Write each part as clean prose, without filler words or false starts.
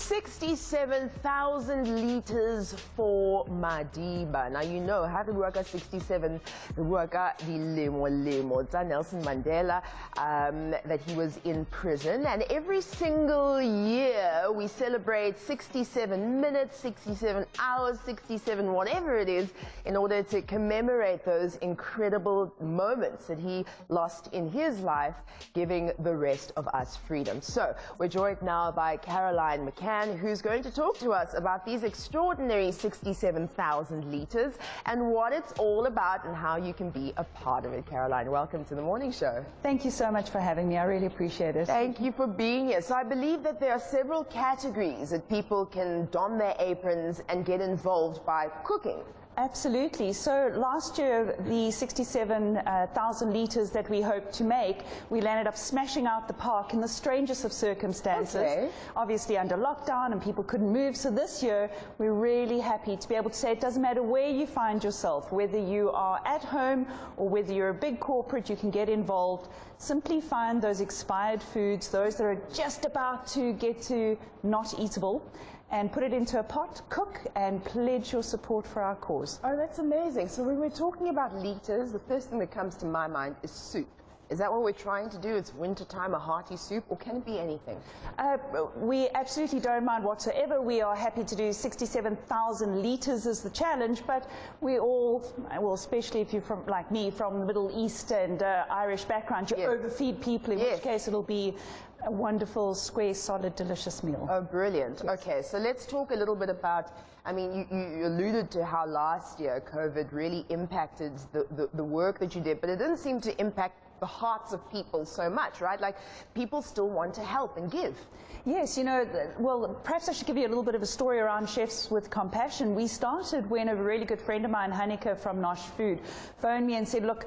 67,000 liters for Madiba. Now you know how to work at 67 work at the Nelson Mandela, that he was in prison, and every single year we celebrate 67 minutes, 67 hours, 67 whatever it is, in order to commemorate those incredible moments that he lost in his life, giving the rest of us freedom. So we're joined now by Caroline McCann, who's going to talk to us about these extraordinary 67,000 liters and what it's all about and how you can be a part of it. Caroline, welcome to the morning show. Thank you so much for having me. I really appreciate it. Thank you for being here. So I believe that there are several categories that people can don their aprons and get involved by cooking. Absolutely. So last year, the 67,000 liters that we hoped to make, we landed up smashing out the park in the strangest of circumstances. Okay. Obviously under lockdown and people couldn't move. So this year, we're really happy to be able to say it doesn't matter where you find yourself, whether you are at home or whether you're a big corporate, you can get involved. Simply find those expired foods, those that are just about to get to not eatable, and put it into a pot, cook, and pledge your support for our cause. Oh, that's amazing. So when we're talking about liters, the first thing that comes to my mind is soup. Is that what we're trying to do? It's wintertime, a hearty soup, or can it be anything? We absolutely don't mind whatsoever. We are happy to do 67,000 liters as the challenge, but we all, well, especially if you're from, like me, from the Middle East and Irish background, you overfeed people, in which case it'll be a wonderful, square, solid, delicious meal. Oh, brilliant. Yes. Okay, so let's talk a little bit about, I mean, you alluded to how last year COVID really impacted the work that you did, but it didn't seem to impact the hearts of people so much, right? Like, people still want to help and give. Yes, you know, well, perhaps I should give you a little bit of a story around Chefs with Compassion. We started when a really good friend of mine, Hanneke from Nosh Food, phoned me and said, look,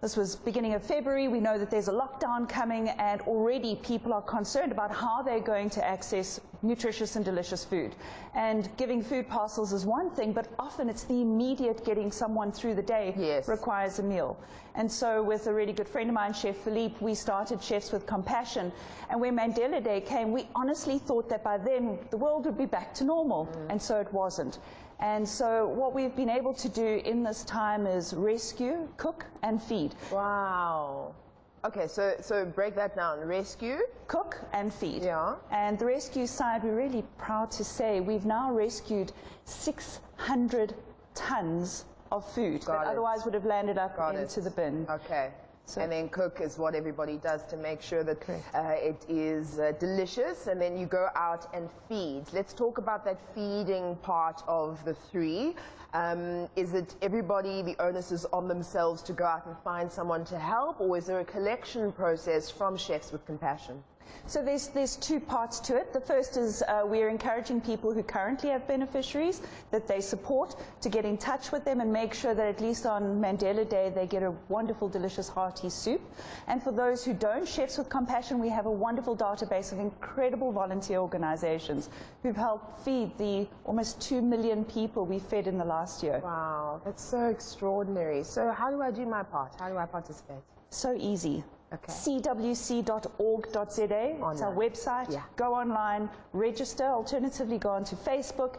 this was beginning of February, we know that there's a lockdown coming, and already people are concerned about how they're going to access nutritious and delicious food. And giving food parcels is one thing, but often it's the immediate getting someone through the day requires a meal. And so with a really good friend of mine, Chef Philippe, we started Chefs with Compassion. And when Mandela Day came, we honestly thought that by then the world would be back to normal, and so it wasn't. And so what we've been able to do in this time is rescue, cook, and feed. Wow. Okay, so break that down. Rescue, cook, and feed. Yeah. And the rescue side, we're really proud to say we've now rescued 600 tons of food that otherwise would have landed up into the bin. Okay. So, and then cook is what everybody does to make sure that it is delicious, and then you go out and feed. Let's talk about that feeding part of the three. Is it everybody, the onus is on themselves to go out and find someone to help, or is there a collection process from Chefs with Compassion? So there's two parts to it. The first is we're encouraging people who currently have beneficiaries that they support to get in touch with them and make sure that at least on Mandela Day they get a wonderful, delicious, hearty soup. And for those who don't, Chefs with Compassion, we have a wonderful database of incredible volunteer organizations who've helped feed the almost 2 million people we fed in the last year. Wow, that's so extraordinary. So how do I do my part? How do I participate? So easy. Okay. cwc.org.za, it's our website. Go online, register, alternatively go onto Facebook,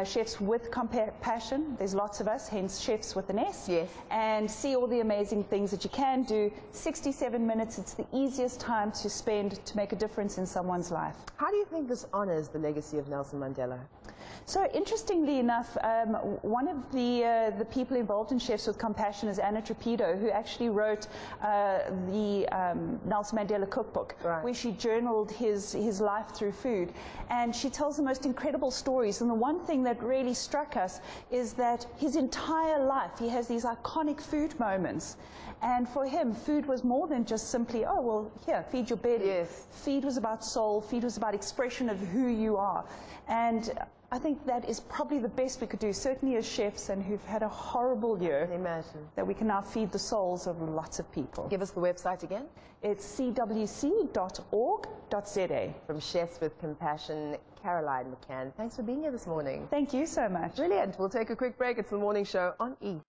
Chefs with Compassion, there's lots of us, hence Chefs with an S, and see all the amazing things that you can do. 67 minutes, it's the easiest time to spend to make a difference in someone's life. How do you think this honors the legacy of Nelson Mandela? So interestingly enough, one of the people involved in Chefs with Compassion is Anna Trapido, who actually wrote the Nelson Mandela cookbook, where she journaled his life through food. And she tells the most incredible stories. And the one thing that really struck us is that his entire life, he has these iconic food moments. And for him, food was more than just simply, oh, well, here, feed your belly. Feed was about soul. Feed was about expression of who you are. And I think that is probably the best we could do, certainly as chefs and who've had a horrible year. Imagine. That we can now feed the souls of lots of people. Give us the website again. It's cwc.org.za. From Chefs with Compassion, Caroline McCann. Thanks for being here this morning. Thank you so much. Brilliant. We'll take a quick break. It's the morning show on eTV.